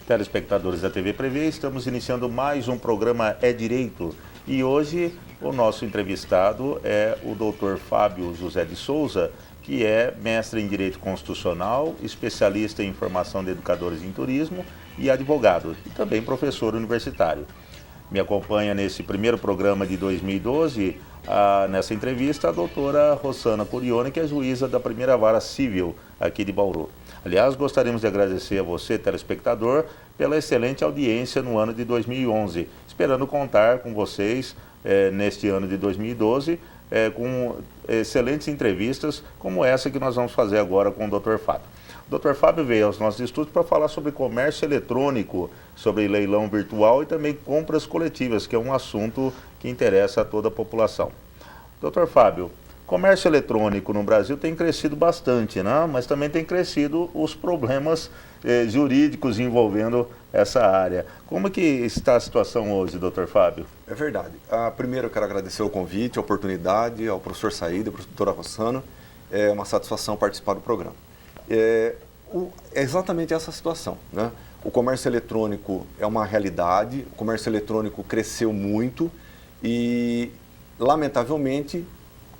Telespectadores da TV Prevê, estamos iniciando mais um programa É Direito e hoje o nosso entrevistado é o Dr. Fábio José de Souza, que é mestre em Direito Constitucional, especialista em formação de educadores em turismo e advogado, e também professor universitário. Me acompanha nesse primeiro programa de 2012, nessa entrevista, a doutora Rossana Curione, que é juíza da primeira vara civil aqui de Bauru. Aliás, gostaríamos de agradecer a você, telespectador, pela excelente audiência no ano de 2011, esperando contar com vocês neste ano de 2012, com excelentes entrevistas como essa que nós vamos fazer agora com o Dr. Fábio. O Dr. Fábio veio aos nossos estudos para falar sobre comércio eletrônico, sobre leilão virtual e também compras coletivas, que é um assunto que interessa a toda a população. Dr. Fábio, comércio eletrônico no Brasil tem crescido bastante, né? Mas também tem crescido os problemas jurídicos envolvendo essa área. Como que está a situação hoje, Dr. Fábio? É verdade. Primeiro eu quero agradecer o convite, a oportunidade, ao professor Saída, à professora Rossana. É uma satisfação participar do programa. É exatamente essa situação, né? O comércio eletrônico é uma realidade, o comércio eletrônico cresceu muito e, lamentavelmente,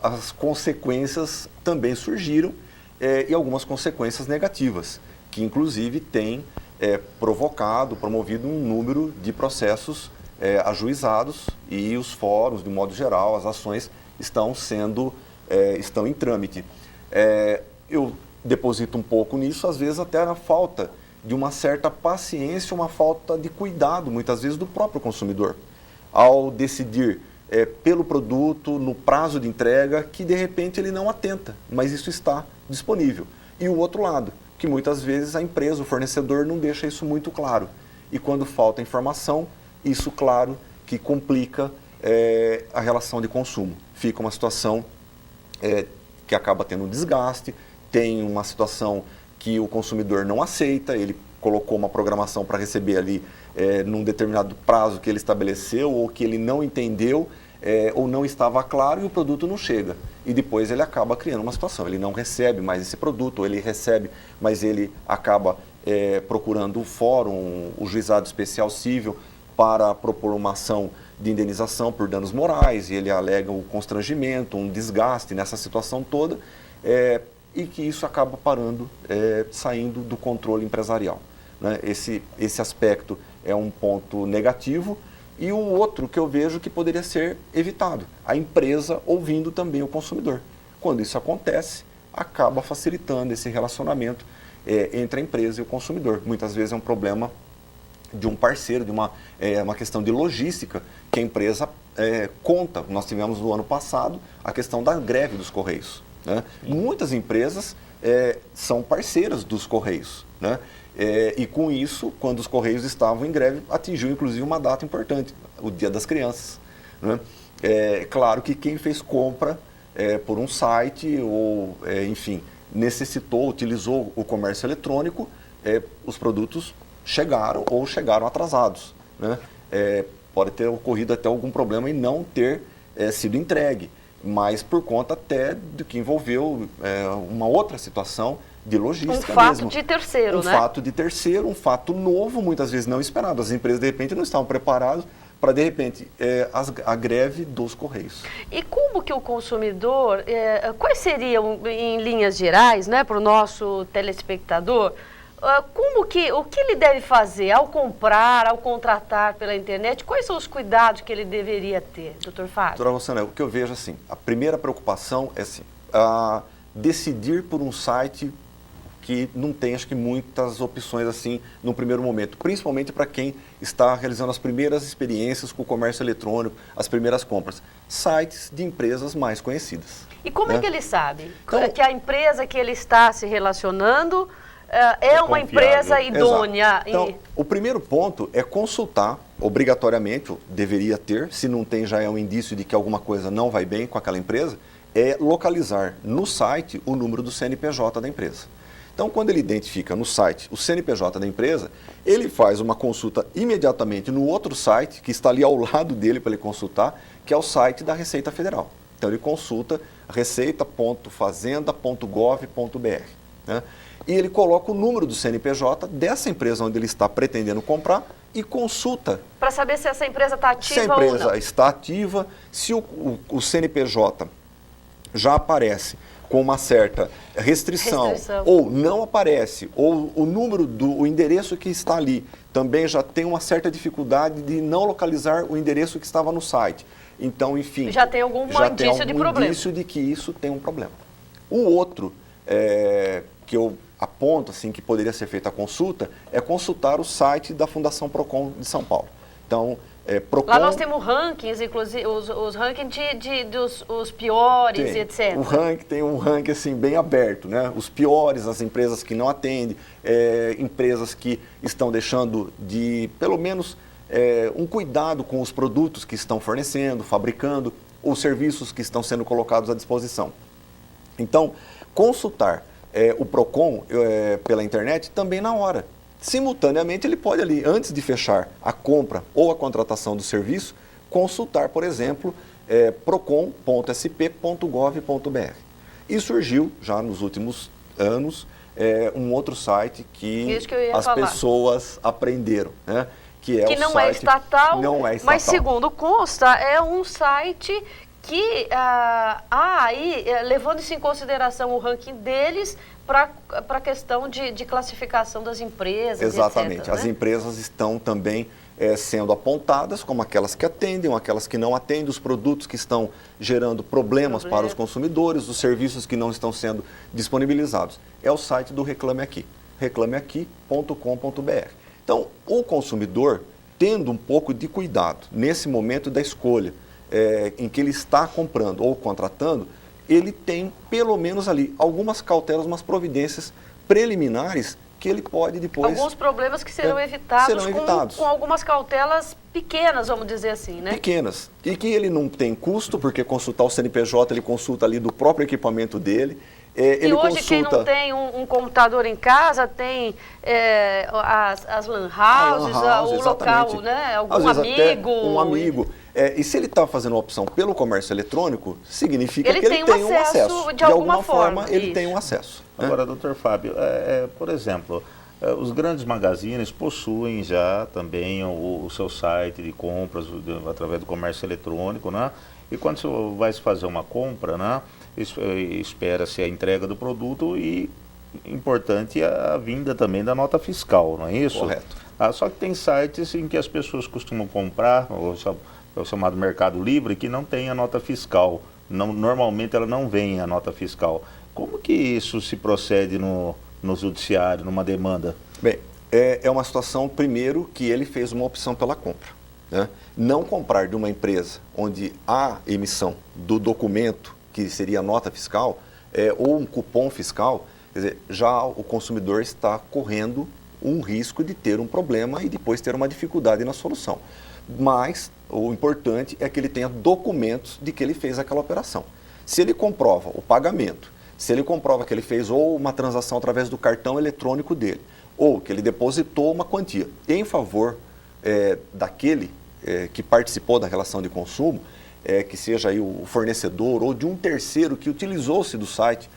as consequências também surgiram e algumas consequências negativas, que inclusive têm promovido um número de processos ajuizados e os fóruns, de modo geral, as ações estão em trâmite. Eu deposito um pouco nisso, às vezes até na falta de uma certa paciência, uma falta de cuidado, muitas vezes, do próprio consumidor, ao decidir pelo produto, no prazo de entrega, que de repente ele não atenta, mas isso está disponível. E o outro lado, que muitas vezes a empresa, o fornecedor, não deixa isso muito claro. E quando falta informação, isso, claro, que complica a relação de consumo. Fica uma situação que acaba tendo um desgaste, tem uma situação que o consumidor não aceita, ele colocou uma programação para receber ali num determinado prazo que ele estabeleceu ou que ele não entendeu ou não estava claro e o produto não chega. E depois ele acaba criando uma situação, ele não recebe mais esse produto, ou ele recebe, mas ele acaba procurando o fórum, o juizado especial civil, para propor uma ação de indenização por danos morais, e ele alega o constrangimento, um desgaste nessa situação toda, e que isso acaba parando, saindo do controle empresarial, né? Esse aspecto é um ponto negativo. E o outro que eu vejo que poderia ser evitado, a empresa ouvindo também o consumidor. Quando isso acontece, acaba facilitando esse relacionamento entre a empresa e o consumidor. Muitas vezes é um problema de um parceiro, de uma questão de logística que a empresa conta. Nós tivemos no ano passado a questão da greve dos Correios, né? Muitas empresas são parceiras dos Correios, né? E com isso, quando os Correios estavam em greve, atingiu inclusive uma data importante, o Dia das Crianças, né? Claro que quem fez compra por um site ou, enfim, utilizou o comércio eletrônico, os produtos chegaram ou chegaram atrasados, né? Pode ter ocorrido até algum problema em não ter sido entregue, mas por conta até do que envolveu uma outra situação de logística mesmo. Um fato de terceiro, né? Um fato de terceiro, um fato novo, muitas vezes não esperado. As empresas, de repente, não estavam preparadas para, de repente, a greve dos Correios. E como que o consumidor, quais seriam, em linhas gerais, né, para o nosso telespectador, o que ele deve fazer ao comprar, ao contratar pela internet? Quais são os cuidados que ele deveria ter, doutor Fábio? Doutora Rossana, o que eu vejo assim, a primeira preocupação é assim, decidir por um site que não tem, acho que, muitas opções assim no primeiro momento, principalmente para quem está realizando as primeiras experiências com o comércio eletrônico, as primeiras compras. Sites de empresas mais conhecidas. E como é que ele sabe Então, que a empresa que ele está se relacionando é uma empresa idônea? Então, o primeiro ponto é consultar, obrigatoriamente, ou deveria ter, se não tem já é um indício de que alguma coisa não vai bem com aquela empresa, é localizar no site o número do CNPJ da empresa. Então, quando ele identifica no site o CNPJ da empresa, ele faz uma consulta imediatamente no outro site, que está ali ao lado dele para ele consultar, que é o site da Receita Federal. Então, ele consulta receita.fazenda.gov.br. né? E ele coloca o número do CNPJ dessa empresa onde ele está pretendendo comprar e consulta. Para saber se essa empresa está ativa ou não. Se a empresa está ativa, se o CNPJ já aparece com uma certa restrição, ou não aparece, ou o número o endereço que está ali também já tem uma certa dificuldade de não localizar o endereço que estava no site. Então, enfim, já tem algum indício de problema. Indício de que isso tem um problema. O outro que eu aponto assim que poderia ser feita a consulta é consultar o site da Fundação Procon de São Paulo. Então, Procon, lá nós temos rankings, inclusive os rankings dos os piores, etc. O ranking tem um ranking assim bem aberto, né? Os piores, as empresas que não atendem, empresas que estão deixando de, pelo menos, um cuidado com os produtos que estão fornecendo, fabricando, os serviços que estão sendo colocados à disposição. Então, consultar o Procon pela internet também na hora. Simultaneamente, ele pode ali, antes de fechar a compra ou a contratação do serviço, consultar, por exemplo, procon.sp.gov.br. E surgiu, já nos últimos anos, um outro site que as pessoas aprenderam, né? Que não é estatal, não é estatal. Mas segundo consta, é um site que aí, levando isso em consideração o ranking deles, para a questão de classificação das empresas, exatamente. etc, As empresas estão também sendo apontadas como aquelas que atendem, aquelas que não atendem, os produtos que estão gerando problemas para os consumidores, os serviços que não estão sendo disponibilizados. É o site do Reclame Aqui, reclameaqui.com.br. Então, o consumidor, tendo um pouco de cuidado nesse momento da escolha, em que ele está comprando ou contratando, ele tem, pelo menos ali, algumas cautelas, umas providências preliminares que ele pode depois... Alguns problemas que serão evitados, com algumas cautelas pequenas, vamos dizer assim, né? Pequenas. E que ele não tem custo, porque consultar o CNPJ, ele consulta ali do próprio equipamento dele. E hoje quem não tem um computador em casa, tem as lan houses, o local, né? Algum amigo. Um amigo. E se ele está fazendo a opção pelo comércio eletrônico, significa que ele tem um acesso. De alguma forma, ele tem um acesso. Agora, doutor Fábio, por exemplo, os grandes magazines possuem já também o seu site de compras através do comércio eletrônico, né? E quando você vai fazer uma compra, né, espera-se a entrega do produto e, importante, a vinda também da nota fiscal, não é isso? Correto. Só que tem sites em que as pessoas costumam comprar, o chamado Mercado Livre, que não tem a nota fiscal. Normalmente ela não vem a nota fiscal. Como que isso se procede no judiciário, numa demanda? Bem, é uma situação, primeiro, que ele fez uma opção pela compra, né? Não comprar de uma empresa onde há emissão do documento, que seria a nota fiscal, ou um cupom fiscal, quer dizer, já o consumidor está correndo um risco de ter um problema e depois ter uma dificuldade na solução. Mas o importante é que ele tenha documentos de que ele fez aquela operação. Se ele comprova o pagamento, se ele comprova que ele fez ou uma transação através do cartão eletrônico dele, ou que ele depositou uma quantia em favor daquele que participou da relação de consumo, que seja aí o fornecedor ou de um terceiro que utilizou-se do site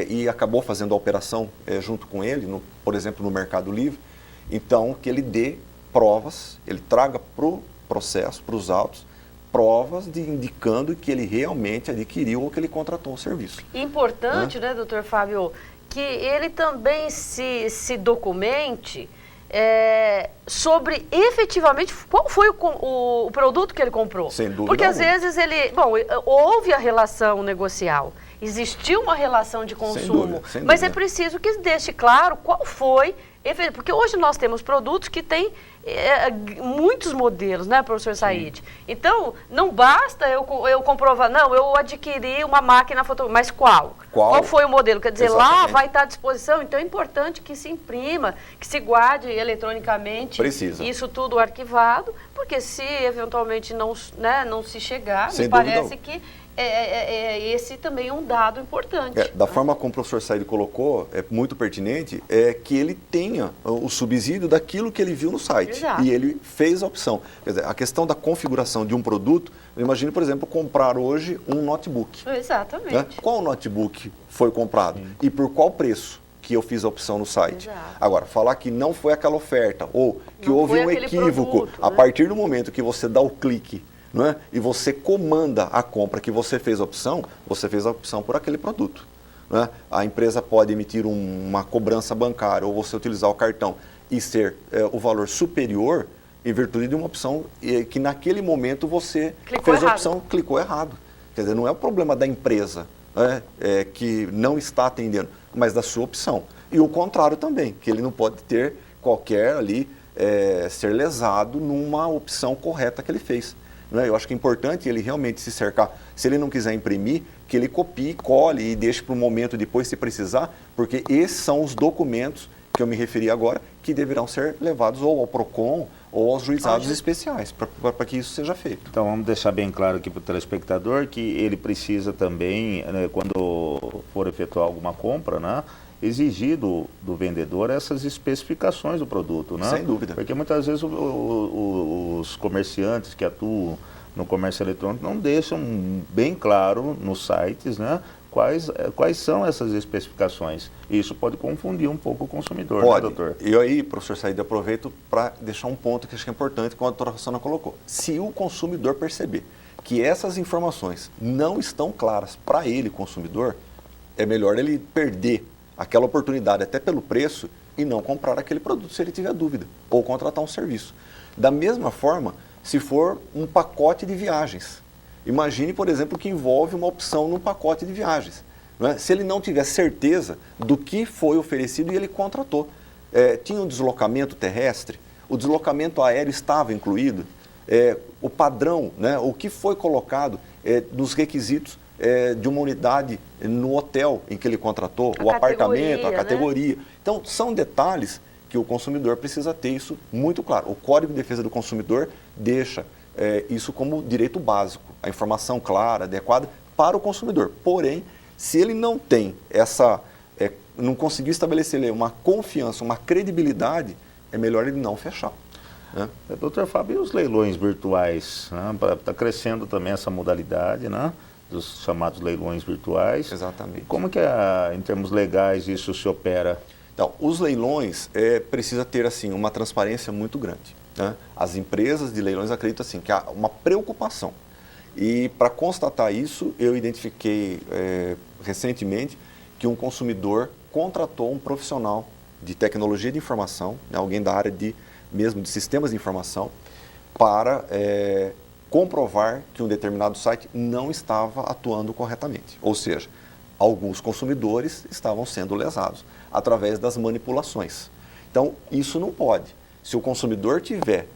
e acabou fazendo a operação junto com ele, por exemplo, no Mercado Livre, então que ele dê provas, ele traga para o processo, para os autos, provas indicando que ele realmente adquiriu ou que ele contratou o serviço. Importante, né, doutor Fábio, que ele também se documente sobre efetivamente qual foi o produto que ele comprou. Sem dúvida. Porque às vezes houve a relação negocial, existiu uma relação de consumo, sem mas dúvida. é preciso que deixe claro qual foi, porque hoje nós temos produtos que têm muitos modelos, né, professor Said? Então, não basta eu comprovar, não, eu adquiri uma máquina fotográfica, mas qual? Qual foi o modelo? Quer dizer, exatamente, lá vai estar à disposição, então é importante que se imprima, que se guarde eletronicamente. Precisa. Isso tudo arquivado, porque se eventualmente não se chegar, sem me dúvida, parece que esse também é um dado importante. Da forma como o professor Said colocou, é muito pertinente, que ele tenha o subsídio daquilo que ele viu no site. Exato. E ele fez a opção. Quer dizer, a questão da configuração de um produto, imagine, por exemplo, comprar hoje um notebook. Exatamente. Né? Qual notebook foi comprado? E por qual preço que eu fiz a opção no site. Exato. Agora, falar que não foi aquela oferta ou que Não houve foi um aquele equívoco produto, a né? partir do momento que você dá o clique, não é? E você comanda a compra que você fez a opção por aquele produto. Não é? A empresa pode emitir uma cobrança bancária ou você utilizar o cartão e ser o valor superior em virtude de uma opção que naquele momento você Clicou fez a errado. opção, clicou errado. Quer dizer, não é o problema da empresa, né, que não está atendendo, mas da sua opção. E o contrário também, que ele não pode ter qualquer ali, ser lesado numa opção correta que ele fez. Né? Eu acho que é importante ele realmente se cercar. Se ele não quiser imprimir, que ele copie, cole e deixe para o momento depois se precisar, porque esses são os documentos que eu me referi agora, que deverão ser levados ou ao PROCON ou aos juizados especiais, para que isso seja feito. Então vamos deixar bem claro aqui para o telespectador que ele precisa também, né, quando for efetuar alguma compra, né, exigir do vendedor essas especificações do produto, né? Sem dúvida. Porque muitas vezes os comerciantes que atuam no comércio eletrônico não deixam bem claro nos sites, né, quais são essas especificações. E isso pode confundir um pouco o consumidor, Pode. né, doutor? E aí, professor Saída, aproveito para deixar um ponto que acho que é importante, como a doutora Rossana colocou. Se o consumidor perceber que essas informações não estão claras para ele, consumidor, é melhor ele perder aquela oportunidade, até pelo preço, e não comprar aquele produto se ele tiver dúvida, ou contratar um serviço. Da mesma forma, se for um pacote de viagens. Imagine, por exemplo, que envolve uma opção no pacote de viagens. Não é? Se ele não tiver certeza do que foi oferecido e ele contratou. Tinha um deslocamento terrestre, o deslocamento aéreo estava incluído, o padrão, né, o que foi colocado nos requisitos de uma unidade no hotel em que ele contratou, o apartamento, a categoria. Né? Então, são detalhes que o consumidor precisa ter isso muito claro. O Código de Defesa do Consumidor deixa isso como direito básico, a informação clara, adequada para o consumidor. Porém, se ele não tem não conseguiu estabelecer uma confiança, uma credibilidade, é melhor ele não fechar. Né? Doutor Fábio, e os leilões virtuais? Né? Está crescendo também essa modalidade, né? Dos chamados leilões virtuais. Exatamente. Como que, em termos legais, isso se opera? Então, os leilões precisa ter assim, uma transparência muito grande. Né? As empresas de leilões acreditam assim, que há uma preocupação. E para constatar isso, eu identifiquei recentemente que um consumidor contratou um profissional de tecnologia de informação, né, alguém da área mesmo de sistemas de informação, para comprovar que um determinado site não estava atuando corretamente. Ou seja, alguns consumidores estavam sendo lesados através das manipulações. Então, isso não pode. Se o consumidor tiver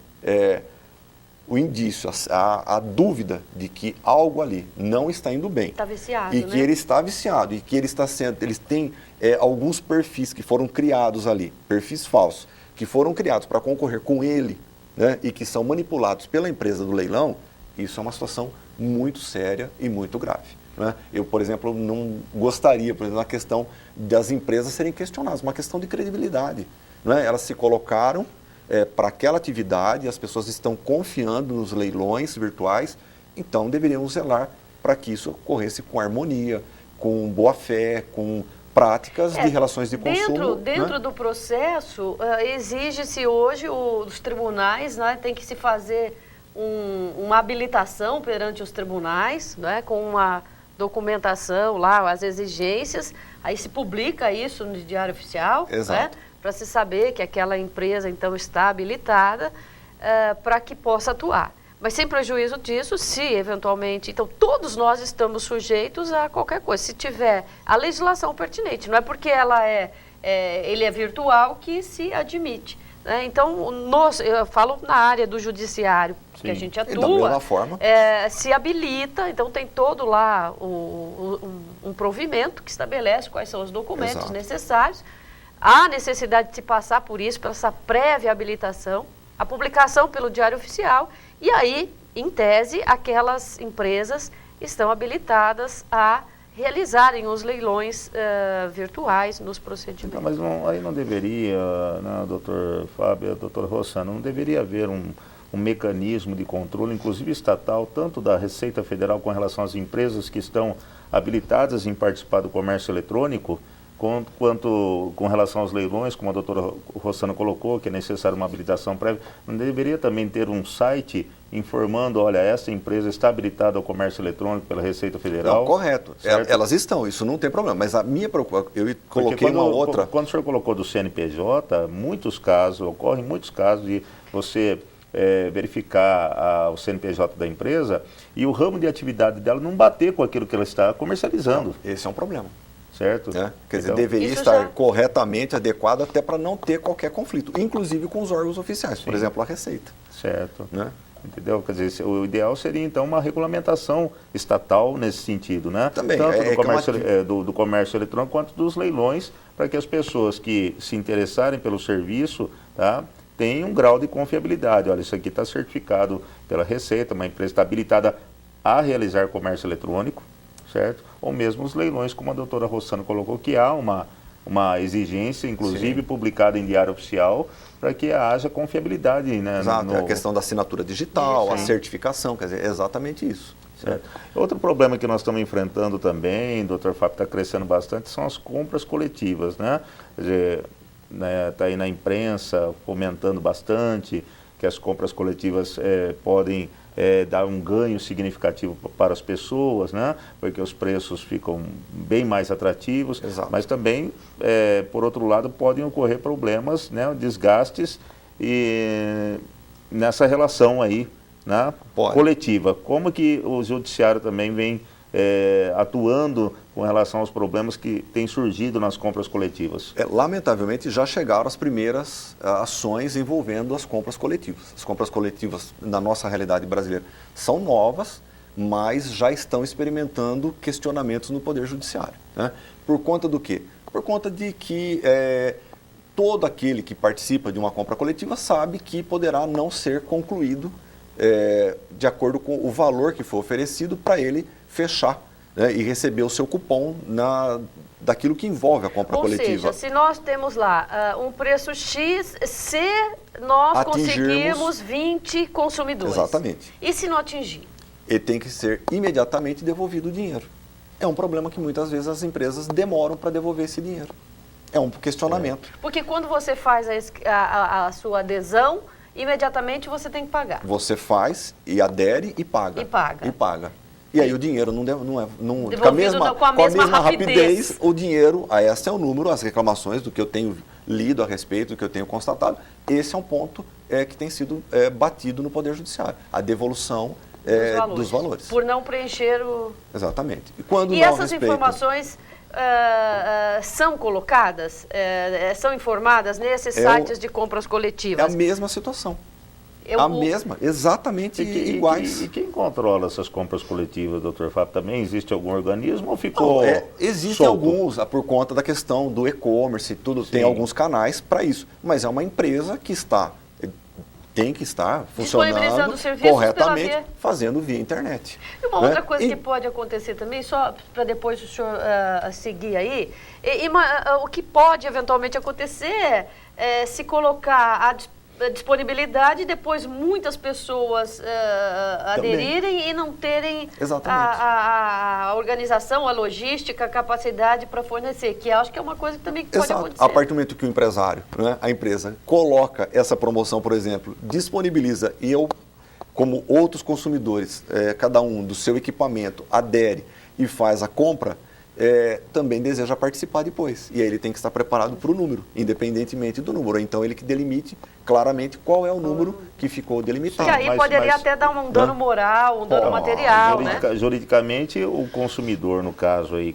o indício, a dúvida de que algo ali não está indo bem, Está viciado, e que ele está viciado, e que eles têm alguns perfis que foram criados ali, perfis falsos, que foram criados para concorrer com ele, né, e que são manipulados pela empresa do leilão, isso é uma situação muito séria e muito grave. Né? Eu, por exemplo, não gostaria, por exemplo, na questão das empresas serem questionadas, uma questão de credibilidade. Né? Elas se colocaram para aquela atividade, as pessoas estão confiando nos leilões virtuais, então deveríamos zelar para que isso ocorresse com harmonia, com boa fé, com práticas de relações de consumo. Dentro né? do processo, exige-se hoje, os tribunais, né, tem que se fazer uma habilitação perante os tribunais, né, com uma documentação lá, as exigências, aí se publica isso no Diário Oficial, né, para se saber que aquela empresa então está habilitada para que possa atuar. Mas sem prejuízo disso, se eventualmente... Então, todos nós estamos sujeitos a qualquer coisa. Se tiver a legislação pertinente, não é porque ele é virtual que se admite. Né? Então, eu falo na área do judiciário, que a gente atua, da mesma forma. Se habilita, então tem todo lá um provimento que estabelece quais são os documentos necessários. Há necessidade de se passar por isso, por essa prévia habilitação, a publicação pelo Diário Oficial, e aí, em tese, aquelas empresas estão habilitadas a realizarem os leilões virtuais nos procedimentos. Mas aí não deveria, né, doutor Fábio, doutor Rossana, não deveria haver um mecanismo de controle, inclusive estatal, tanto da Receita Federal com relação às empresas que estão habilitadas em participar do comércio eletrônico, quanto com relação aos leilões, como a doutora Rossana colocou, que é necessário uma habilitação prévia, não deveria também ter um site informando, olha, essa empresa está habilitada ao comércio eletrônico pela Receita Federal? Não, correto. Elas estão, isso não tem problema. Mas a minha preocupação, eu coloquei uma outra... Quando o senhor colocou do CNPJ, ocorrem muitos casos de você verificar o CNPJ da empresa e o ramo de atividade dela não bater com aquilo que ela está comercializando. Não, esse é um problema. Certo? Quer dizer, deveria estar corretamente adequado até para não ter qualquer conflito, inclusive com os órgãos oficiais, por exemplo, a Receita. Certo. Entendeu? Quer dizer, o ideal seria, então, uma regulamentação estatal nesse sentido, né? Também. Tanto do comércio eletrônico quanto dos leilões, para que as pessoas que se interessarem pelo serviço, tá, tenham um grau de confiabilidade. Olha, isso aqui está certificado pela Receita, uma empresa está habilitada a realizar comércio eletrônico, certo? Ou mesmo os leilões, como a doutora Rossana colocou, que há uma exigência, inclusive publicada em diário oficial, para que haja confiabilidade, né? Exato, a questão da assinatura digital, a certificação, quer dizer, é exatamente isso. Certo. Outro problema que nós estamos enfrentando também, doutor Fábio, está crescendo bastante, são as compras coletivas, né? Quer dizer, está aí na imprensa comentando bastante que as compras coletivas podem dar um ganho significativo para as pessoas, né? Porque os preços ficam bem mais atrativos. Exato. Mas também, por outro lado, podem ocorrer problemas, né? Desgastes nessa relação aí, né? Coletiva. Como que o judiciário também vem atuando com relação aos problemas que têm surgido nas compras coletivas? Lamentavelmente, já chegaram as primeiras ações envolvendo as compras coletivas. As compras coletivas, na nossa realidade brasileira, são novas, mas já estão experimentando questionamentos no Poder Judiciário. Né? Por conta do quê? Por conta de que todo aquele que participa de uma compra coletiva sabe que poderá não ser concluído de acordo com o valor que foi oferecido para ele fechar, né, e receber o seu cupom daquilo que envolve a compra coletiva. Ou seja, se nós temos lá um preço X, se nós conseguirmos 20 consumidores. Exatamente. E se não atingir? Ele tem que ser imediatamente devolvido o dinheiro. É um problema que muitas vezes as empresas demoram para devolver esse dinheiro. É um questionamento. Porque quando você faz a sua adesão, imediatamente você tem que pagar. Você faz e adere e paga. E paga. E aí o dinheiro não com a mesma rapidez, o dinheiro, esse é o número, as reclamações do que eu tenho lido a respeito, do que eu tenho constatado, esse é um ponto que tem sido batido no Poder Judiciário, a devolução dos valores. Por não preencher o... Exatamente. E essas informações são colocadas, são informadas nesses sites de compras coletivas? É a mesma situação. Exatamente iguais. E quem controla essas compras coletivas, doutor Fábio? Também existe algum organismo ou ficou Existem alguns, por conta da questão do e-commerce, tem alguns canais para isso. Mas é uma empresa que tem que estar funcionando corretamente, fazendo via internet. E uma outra coisa que pode acontecer também, só para depois o senhor seguir aí, o que pode eventualmente acontecer é se colocar a disponibilidade e depois muitas pessoas aderirem e não terem a organização, a logística, a capacidade para fornecer, que acho que é uma coisa que também pode acontecer. A partir do momento que o empresário, né, a empresa, coloca essa promoção, por exemplo, disponibiliza e eu, como outros consumidores, cada um do seu equipamento, adere e faz a compra, também deseja participar depois. E aí ele tem que estar preparado para o número, independentemente do número. Então ele que delimite claramente qual é o número que ficou delimitado. E aí poderia até dar um dano moral, um dano material, né? Juridicamente, o consumidor, no caso aí,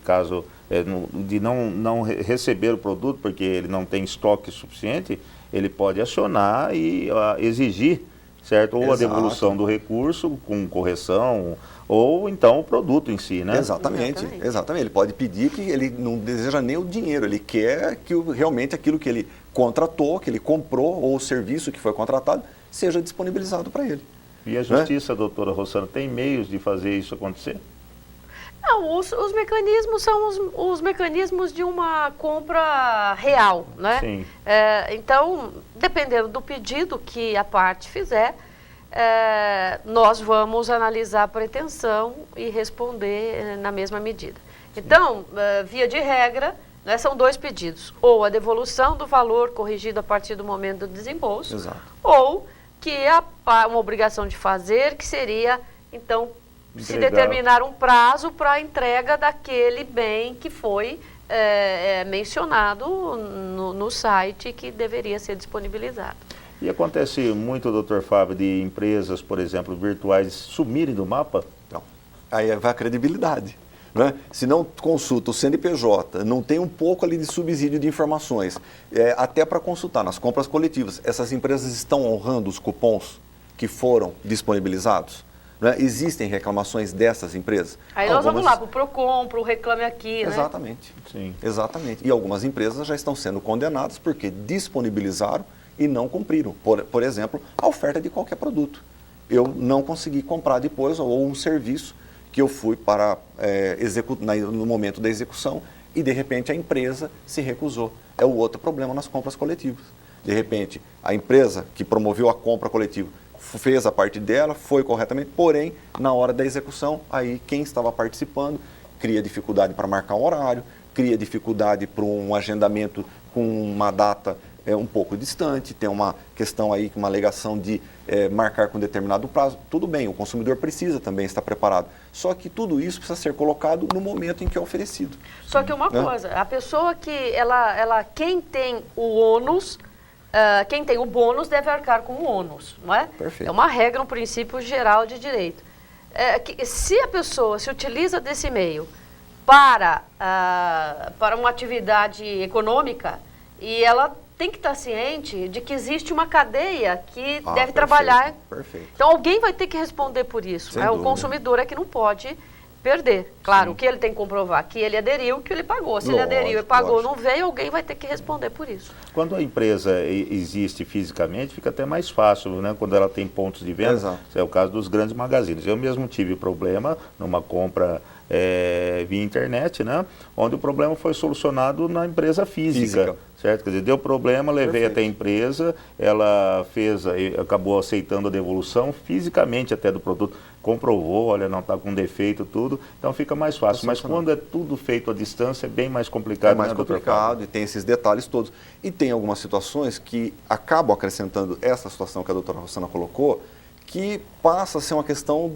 de não receber o produto porque ele não tem estoque suficiente, ele pode acionar e exigir, certo? Ou a devolução do recurso com correção, ou então o produto em si, né? Exatamente. Ele pode pedir que ele não deseja nem o dinheiro, ele quer que realmente aquilo que ele contratou, que ele comprou, ou o serviço que foi contratado, seja disponibilizado para ele. E a justiça, doutora Rossana, tem meios de fazer isso acontecer? Não, os mecanismos são os mecanismos de uma compra real, né? Sim. Então, dependendo do pedido que a parte fizer, nós vamos analisar a pretensão e responder na mesma medida. Então, via de regra, né? São dois pedidos, ou a devolução do valor corrigido a partir do momento do desembolso, Exato. ou que uma obrigação de fazer, que seria, então, se Entregar. determinar um prazo para a entrega daquele bem que foi mencionado no site que deveria ser disponibilizado. E acontece muito, doutor Fábio, de empresas, por exemplo, virtuais sumirem do mapa? Então, aí vai a credibilidade. Né? Se não consulta o CNPJ, não tem um pouco ali de subsídio de informações, até para consultar nas compras coletivas, essas empresas estão honrando os cupons que foram disponibilizados? Né? Existem reclamações dessas empresas? Aí nós vamos lá para o PROCON, para o Reclame Aqui, né? Exatamente. Sim. Exatamente. E algumas empresas já estão sendo condenadas porque disponibilizaram e não cumpriram. Por exemplo, a oferta de qualquer produto. Eu não consegui comprar depois, ou um serviço que eu fui para executar no momento da execução e, de repente, a empresa se recusou. É o outro problema nas compras coletivas. De repente, a empresa que promoveu a compra coletiva fez a parte dela, foi corretamente, porém, na hora da execução, aí quem estava participando cria dificuldade para marcar um horário, cria dificuldade para um agendamento com uma data um pouco distante, tem uma questão aí, uma alegação de marcar com determinado prazo. Tudo bem, o consumidor precisa também estar preparado. Só que tudo isso precisa ser colocado no momento em que é oferecido. Só que uma coisa, a pessoa que quem tem o ônus, quem tem o bônus deve arcar com o ônus, não é? Perfeito. É uma regra, um princípio geral de direito. Se a pessoa se utiliza desse meio para uma atividade econômica, e ela tem que estar ciente de que existe uma cadeia que deve trabalhar. Perfeito. Então alguém vai ter que responder por isso. Sem Né? O dúvida. consumidor é que não pode perder. Claro, Sim. o que ele tem que comprovar? Que ele aderiu, que ele pagou. Se ele Lógico, aderiu e pagou, lógico. não veio, alguém vai ter que responder por isso. Quando a empresa existe fisicamente, fica até mais fácil, né? Quando ela tem pontos de venda. Exato. Esse é o caso dos grandes magazines. Eu mesmo tive problema numa compra via internet, né? Onde o problema foi solucionado na empresa física. Certo? Quer dizer, deu problema, levei Perfeito. até a empresa, ela acabou aceitando a devolução fisicamente até do produto, comprovou, olha, não está com defeito, tudo, então fica mais fácil. Mas quando é tudo feito à distância, é bem mais complicado. É mais né, doutor complicado Fábio? e tem esses detalhes todos. E tem algumas situações que acabam acrescentando essa situação que a doutora Rossana colocou, que passa a ser uma questão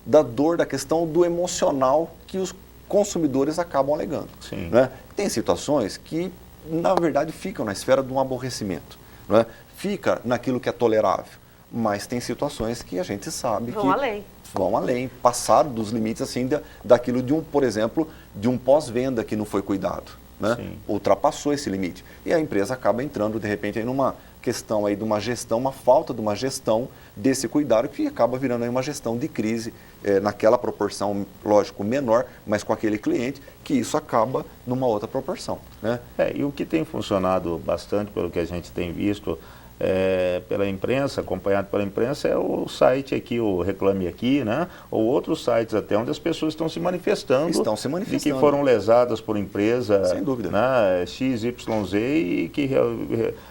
da dor, da questão do emocional que os consumidores acabam alegando. Sim. Né? Tem situações que, na verdade, ficam na esfera de um aborrecimento. Né? Fica naquilo que é tolerável. Mas tem situações que a gente sabe Vão que além. vão além, passaram dos limites assim daquilo de por exemplo, de um pós-venda que não foi cuidado. Né? Sim. Ultrapassou esse limite. E a empresa acaba entrando, de repente, aí numa questão aí de uma gestão, uma falta de uma gestão desse cuidado, que acaba virando aí uma gestão de crise, naquela proporção, lógico, menor, mas com aquele cliente, que isso acaba numa outra proporção. Né? E o que tem funcionado bastante, pelo que a gente tem visto pela imprensa, acompanhado pela imprensa, é o site aqui, o Reclame Aqui, né? Ou outros sites até onde as pessoas estão se manifestando. Estão se manifestando. De que foram lesadas por empresa, sem dúvida, né, XYZ, e que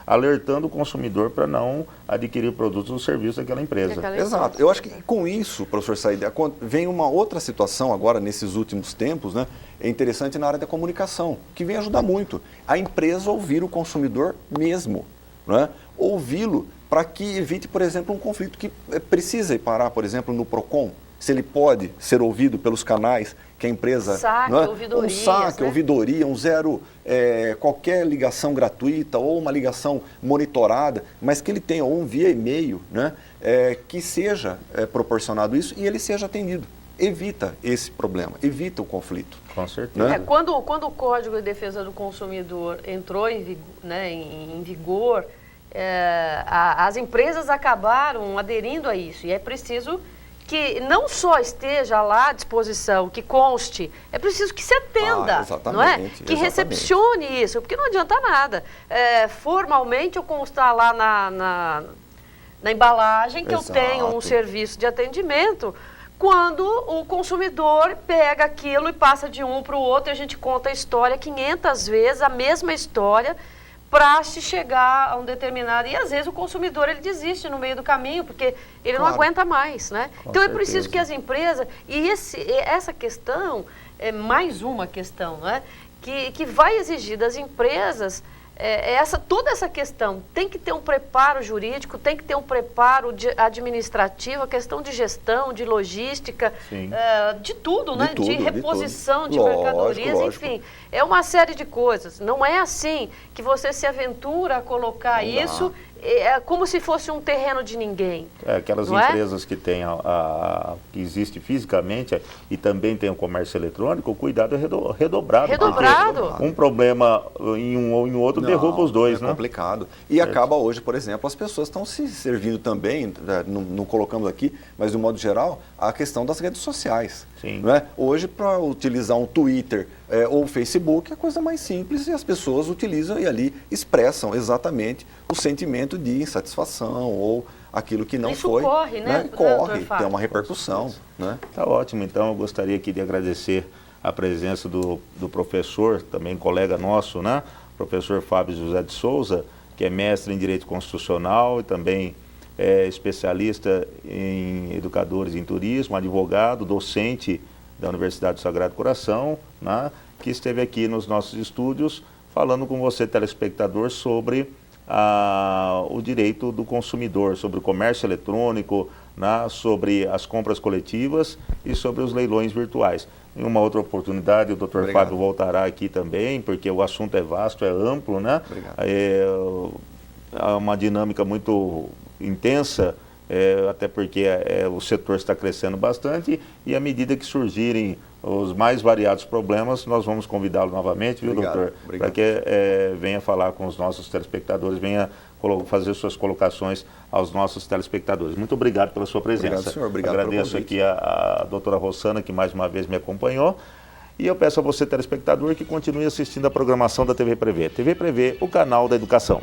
alertando o consumidor para não adquirir produtos ou serviços daquela empresa. Exato. Eu acho que com isso, professor Said, vem uma outra situação agora, nesses últimos tempos, né? É interessante na área da comunicação, que vem ajudar muito. A empresa ouvir o consumidor mesmo. Né? Ouvi-lo para que evite, por exemplo, um conflito que precisa ir parar, por exemplo, no PROCON, se ele pode ser ouvido pelos canais que a empresa... Saque, não é? ouvidorias, um saque, né? ouvidoria, um zero, qualquer ligação gratuita ou uma ligação monitorada, mas que ele tenha um via e-mail, né? Que seja proporcionado isso e ele seja atendido. Evita esse problema, evita o conflito. Com certeza. Né? Quando o Código de Defesa do Consumidor entrou em vigor, as empresas acabaram aderindo a isso. E é preciso que não só esteja lá à disposição, que conste, é preciso que se atenda, não é? Que recepcione isso, porque não adianta nada. Formalmente eu constar lá na embalagem que eu tenho um serviço de atendimento, quando o consumidor pega aquilo e passa de um para o outro, e a gente conta a história 500 vezes, a mesma história, para se chegar a um determinado... E às vezes o consumidor ele desiste no meio do caminho, porque ele não aguenta mais, né? Então é preciso que as empresas... E essa questão é mais uma questão, né? que vai exigir das empresas toda essa questão. Tem que ter um preparo jurídico, tem que ter um preparo administrativo, a questão de gestão, de logística, de tudo, né? De reposição de mercadorias, enfim. É uma série de coisas. Não é assim que você se aventura a colocar isso como se fosse um terreno de ninguém. Aquelas empresas que têm que existe fisicamente e também tem o comércio eletrônico, o cuidado é redobrado. Redobrado. Um problema em um ou em outro derruba os dois, né? É complicado. E acaba hoje, por exemplo, as pessoas estão se servindo também, não colocamos aqui, mas de um modo geral, a questão das redes sociais. Sim. Não é? Hoje, para utilizar um Twitter ou Facebook, é a coisa mais simples e as pessoas utilizam e ali expressam exatamente o sentimento de insatisfação ou aquilo que não foi. Isso corre, né? Corre, tem uma repercussão. Né? Tá ótimo. Então, eu gostaria aqui de agradecer a presença do professor, também colega nosso, né? Professor Fábio José de Souza, que é mestre em Direito Constitucional e também é especialista em educadores em turismo, advogado, docente da Universidade do Sagrado Coração, né, que esteve aqui nos nossos estúdios falando com você, telespectador, sobre o direito do consumidor, sobre o comércio eletrônico, né, sobre as compras coletivas e sobre os leilões virtuais. Em uma outra oportunidade, o Dr. Fábio voltará aqui também, porque o assunto é vasto, é amplo, né? É uma dinâmica muito intensa, até porque o setor está crescendo bastante e à medida que surgirem os mais variados problemas, nós vamos convidá-lo novamente, viu, doutor? Para que venha falar com os nossos telespectadores, venha fazer suas colocações aos nossos telespectadores. Muito obrigado pela sua presença. Obrigado, senhor. Obrigado. Agradeço aqui a doutora Rossana, que mais uma vez me acompanhou. E eu peço a você, telespectador, que continue assistindo a programação da TV Prevê. TV Prevê, o canal da educação.